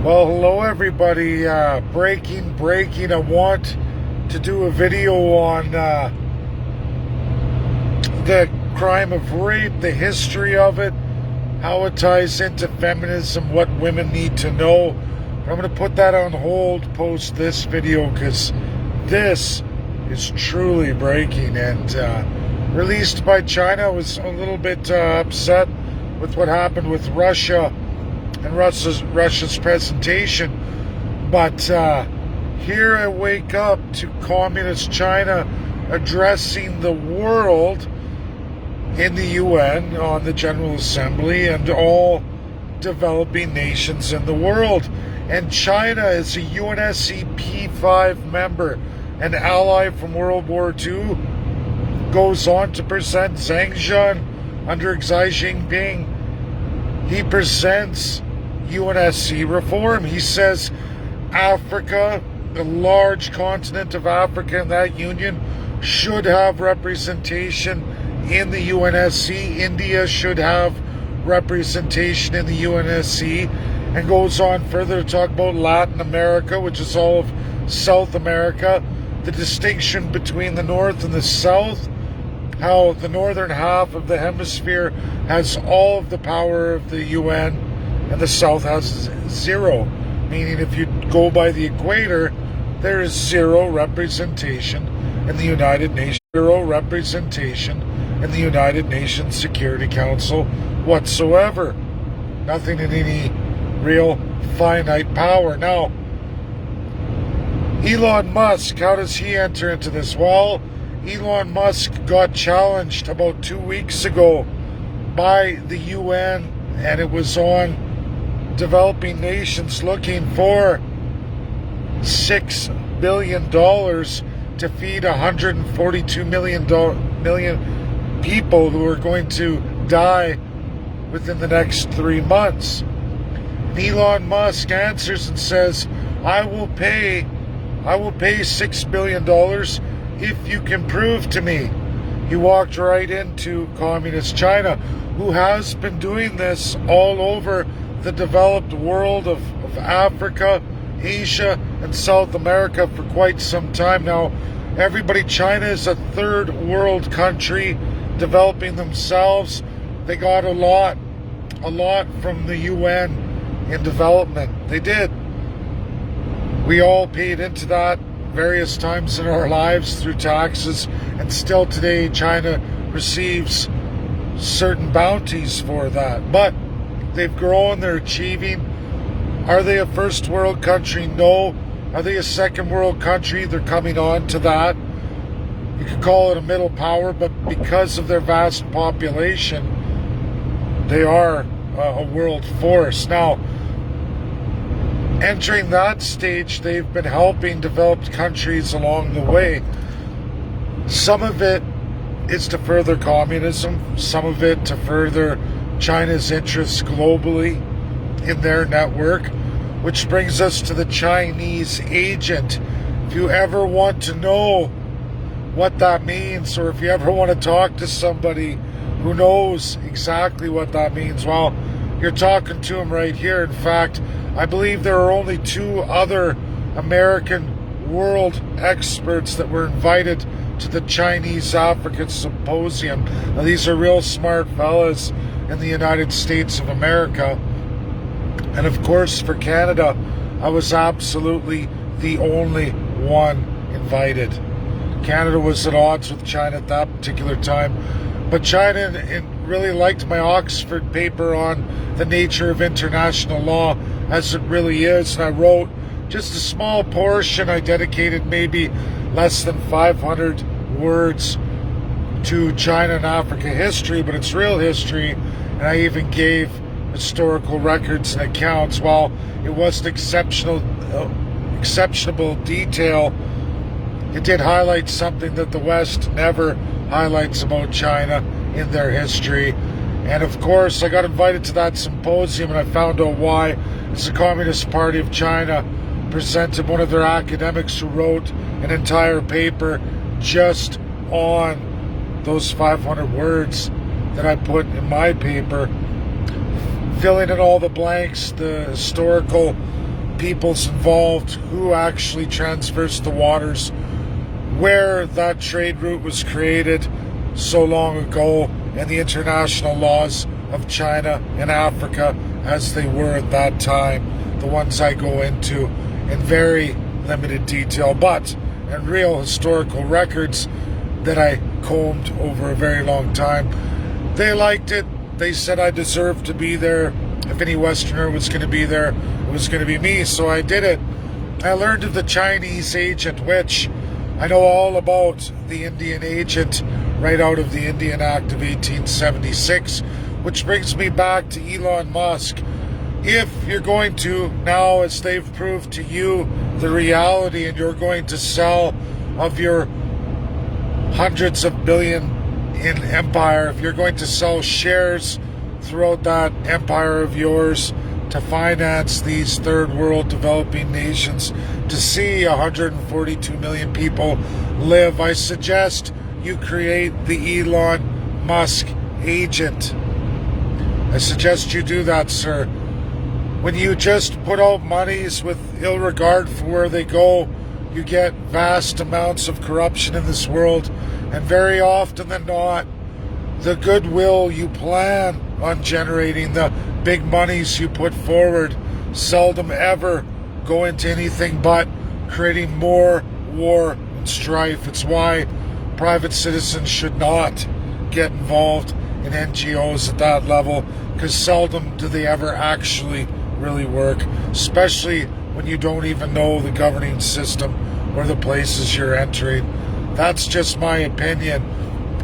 Well, hello everybody. Breaking. I want to do a video on the crime of rape, the history of it, how it ties into feminism, what women need to know. But I'm going to put that on hold post this video because this is truly breaking and released by China. I was a little bit upset with what happened with Russia and Russia's presentation. But here I wake up to Communist China addressing the world in the UN on the General Assembly and all developing nations in the world. And China is a UNSC P5 member, an ally from World War II, goes on to present Zhang Zhan under Xi Jinping. He presents UNSC reform. He says Africa, the large continent of Africa and that union, should have representation in the UNSC. India should have representation in the UNSC, and goes on further to talk about Latin America, which is all of South America, the distinction between the North and the South, how the northern half of the hemisphere has all of the power of the UN and the South has zero, meaning if you go by the equator, there is zero representation in the United Nations, Security Council whatsoever. Nothing in any real finite power. Now, Elon Musk, how does he enter into this? Well, Elon Musk got challenged about 2 weeks ago by the UN, and it was on developing nations looking for $6 billion to feed 142 million people who are going to die within the next 3 months. And Elon Musk answers and says, I will pay $6 billion if you can prove to me. He walked right into Communist China, who has been doing this all over the developed world of Africa, Asia, and South America for quite some time now. China is a third world country developing themselves. They got a lot from the UN in development. They did. We all paid into that various times in our lives through taxes, and still today China receives certain bounties for that. But they've grown, they're achieving. Are they a first world country? No. Are they a second world country? They're coming on to that. You could call it a middle power, but because of their vast population, they are a world force. Now, entering that stage, they've been helping developed countries along the way. Some of it is to further communism, some of it to further China's interests globally in their network, which brings us to the Chinese agent. If you ever want to know what that means, or if you ever want to talk to somebody who knows exactly what that means, well, you're talking to him right here. In fact, I believe there are only 2 other American world experts that were invited to the Chinese African Symposium. Now, these are real smart fellas in the United States of America. And of course, for Canada, I was absolutely the only one invited. Canada was at odds with China at that particular time. But China really liked my Oxford paper on the nature of international law as it really is. And I wrote just a small portion. I dedicated maybe less than 500 words to China and Africa history, but it's real history. And I even gave historical records and accounts. While it wasn't exceptional detail, it did highlight something that the West never highlights about China in their history. And of course, I got invited to that symposium, and I found out why. It's the Communist Party of China presented one of their academics who wrote an entire paper just on those 500 words that I put in my paper, filling in all the blanks, the historical peoples involved, who actually traversed the waters, where that trade route was created so long ago, and the international laws of China and Africa as they were at that time, the ones I go into in very limited detail, but in real historical records that I combed over a very long time. They liked it. They said I deserved to be there. If any Westerner was going to be there, it was going to be me, so I did it. I learned of the Chinese agent, which I know all about the Indian agent right out of the Indian Act of 1876, which brings me back to Elon Musk. If you're going to, now as they've proved to you the reality, and you're going to sell of your hundreds of billion in empire, if you're going to sell shares throughout that empire of yours to finance these third world developing nations, to see 142 million people live, I suggest you create the Elon Musk agent. I suggest you do that, sir. When you just put out monies with ill regard for where they go, you get vast amounts of corruption in this world, and very often than not, the goodwill you plan on generating, the big monies you put forward, seldom ever go into anything but creating more war and strife. It's why private citizens should not get involved in NGOs at that level, because seldom do they ever actually really work, especially when you don't even know the governing system or the places you're entering. That's just my opinion.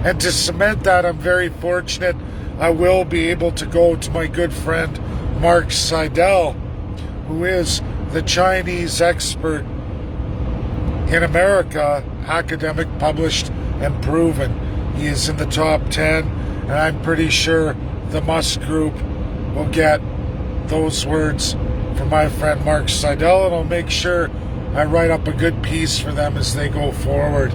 And to cement that, I'm very fortunate I will be able to go to my good friend Mark Seidel, who is the Chinese expert in America, academic, published, and proven. He is in the top 10, and I'm pretty sure the Musk Group will get those words from my friend Mark Seidel, and I'll make sure I write up a good piece for them as they go forward.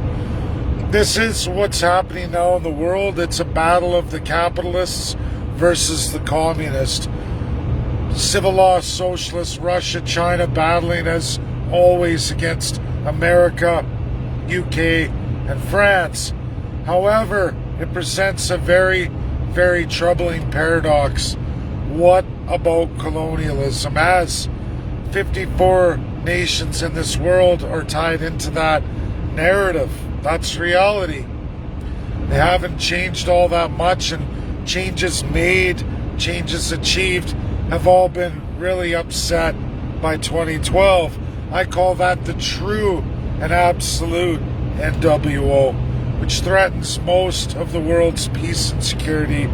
This is what's happening now in the world. It's a battle of the capitalists versus the communists. Civil law socialists, Russia, China battling as always against America, UK, and France. However, it presents a very, very troubling paradox. What about colonialism? As 54 nations in this world are tied into that narrative. That's reality. They haven't changed all that much, and changes made, changes achieved have all been really upset by 2012. I call that the true and absolute NWO, which threatens most of the world's peace and security,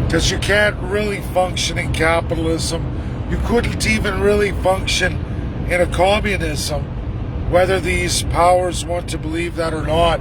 because you can't really function in capitalism. You couldn't even really function in a communism, whether these powers want to believe that or not,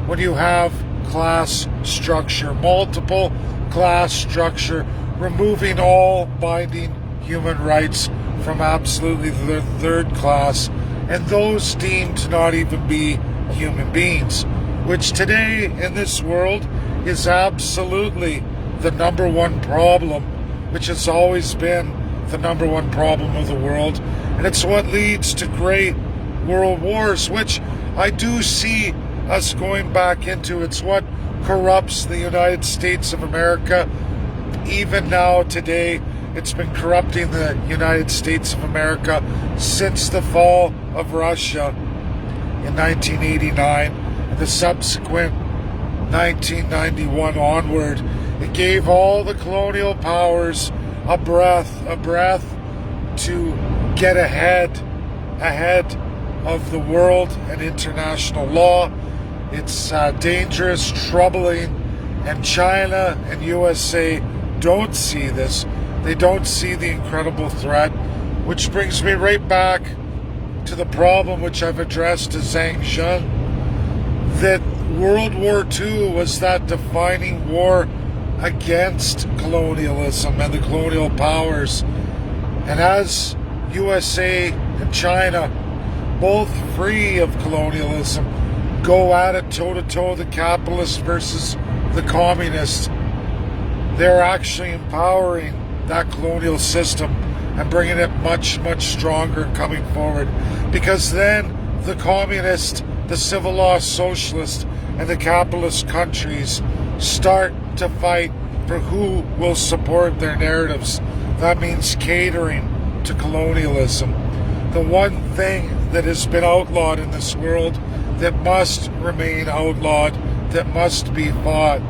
when you have class structure, multiple class structure, removing all binding human rights from absolutely the third class, and those deemed to not even be human beings, which today in this world is absolutely the number one problem, which has always been the number one problem of the world. And it's what leads to great world wars, which I do see us going back into. It's what corrupts the United States of America. Even now today, it's been corrupting the United States of America since the fall of Russia in 1989 and the subsequent 1991 onward. It gave all the colonial powers a breath to get ahead of the world and international law. It's dangerous, troubling, and China and USA don't see this. They don't see the incredible threat, which brings me right back to the problem which I've addressed to Zhang Zheng, that World War II was that defining war against colonialism and the colonial powers. And as USA and China, both free of colonialism, go at it toe-to-toe, the capitalists versus the communists, they're actually empowering that colonial system and bringing it much, much stronger coming forward. Because then the communist, the civil law socialist, and the capitalist countries start to fight for who will support their narratives. That means catering to colonialism. The one thing that has been outlawed in this world that must remain outlawed, that must be fought,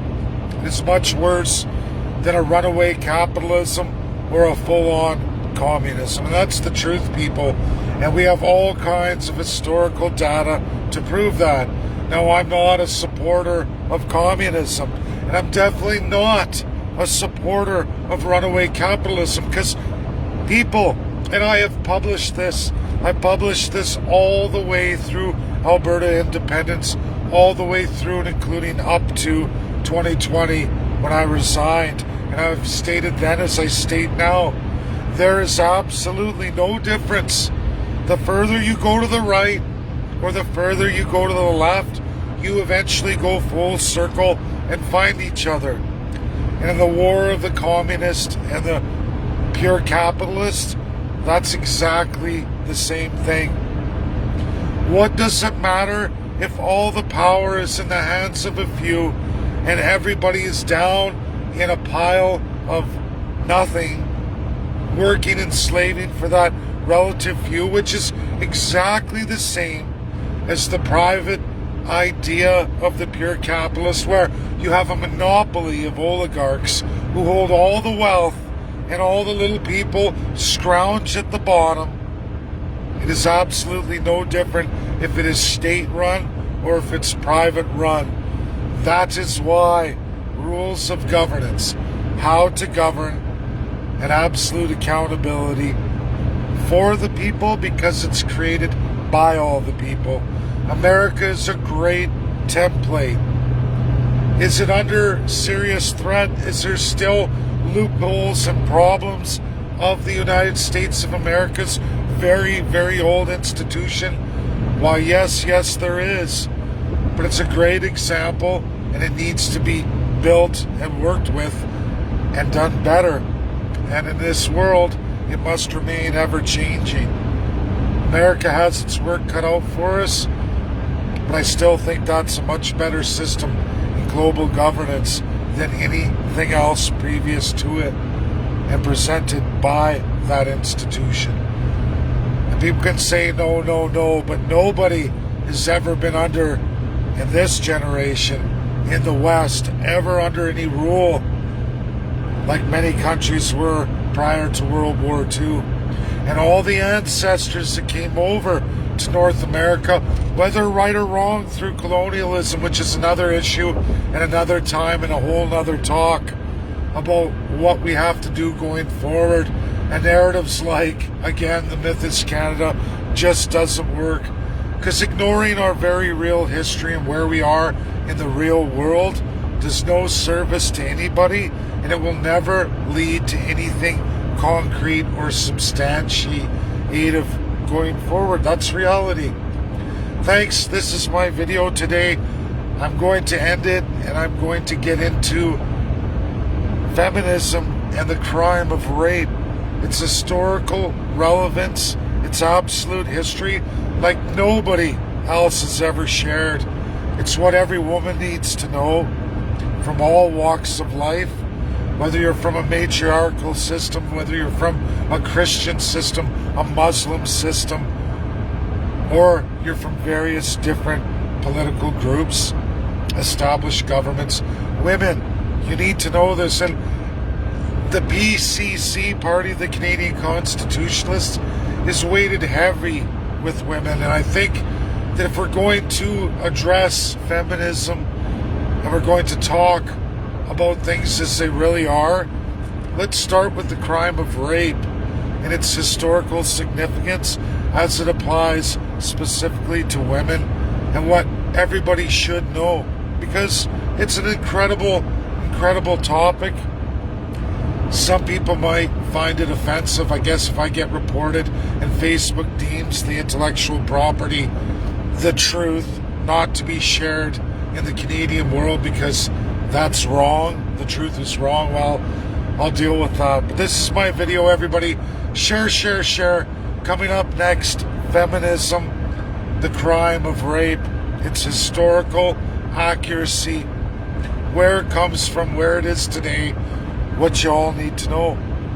is much worse than a runaway capitalism or a full-on communism. And that's the truth, people. And we have all kinds of historical data to prove that. Now, I'm not a supporter of communism, and I'm definitely not a supporter of runaway capitalism, because people, and I have published this, I published this all the way through Alberta independence, all the way through and including up to 2020 when I resigned. And I've stated then, as I state now, there is absolutely no difference. The further you go to the right or the further you go to the left, you eventually go full circle and find each other. And in the war of the communist and the pure capitalist, that's exactly the same thing. What does it matter if all the power is in the hands of a few and everybody is down in a pile of nothing, working and slaving for that relative few, which is exactly the same as the private idea of the pure capitalist, where you have a monopoly of oligarchs who hold all the wealth and all the little people scrounge at the bottom. It is absolutely no different if it is state-run or if it's private-run. That is why rules of governance, how to govern, and absolute accountability for the people, because it's created by all the people. America is a great template. Is it under serious threat? Is there still loopholes and problems of the United States of America's very, very old institution? Why, yes, there is. But it's a great example, and it needs to be built and worked with and done better. And in this world, it must remain ever-changing. America has its work cut out for us, but I still think that's a much better system in global governance than anything else previous to it and presented by that institution. And people can say no, but nobody has ever been under, in this generation, in the West, ever under any rule like many countries were prior to World War II. And all the ancestors that came over to North America, whether right or wrong through colonialism, which is another issue and another time and a whole nother talk about what we have to do going forward. And narratives like, again, the myth is Canada just doesn't work, because ignoring our very real history and where we are in the real world does no service to anybody, and it will never lead to anything concrete or substantiative going forward. That's reality. Thanks. This is my video today. I'm going to end it, and I'm going to get into feminism and the crime of rape. Its historical relevance, its absolute history, like nobody else has ever shared. It's what every woman needs to know from all walks of life, whether you're from a matriarchal system, whether you're from a Christian system, a Muslim system, or you're from various different political groups, established governments. Women, you need to know this. And the PCC party, the Canadian Constitutionalists, is weighted heavy with women. And I think that if we're going to address feminism and we're going to talk about things as they really are, let's start with the crime of rape and its historical significance as it applies specifically to women, and what everybody should know, because it's an incredible topic. Some people might find it offensive, I guess, if I get reported and Facebook deems the intellectual property, the truth, not to be shared in the Canadian world because that's wrong. The truth is wrong. Well, I'll deal with that. But this is my video, everybody. Share, share, share. Coming up next, feminism, the crime of rape, its historical accuracy, where it comes from, where it is today, what you all need to know.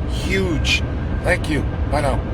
Huge. Thank you. Bye now.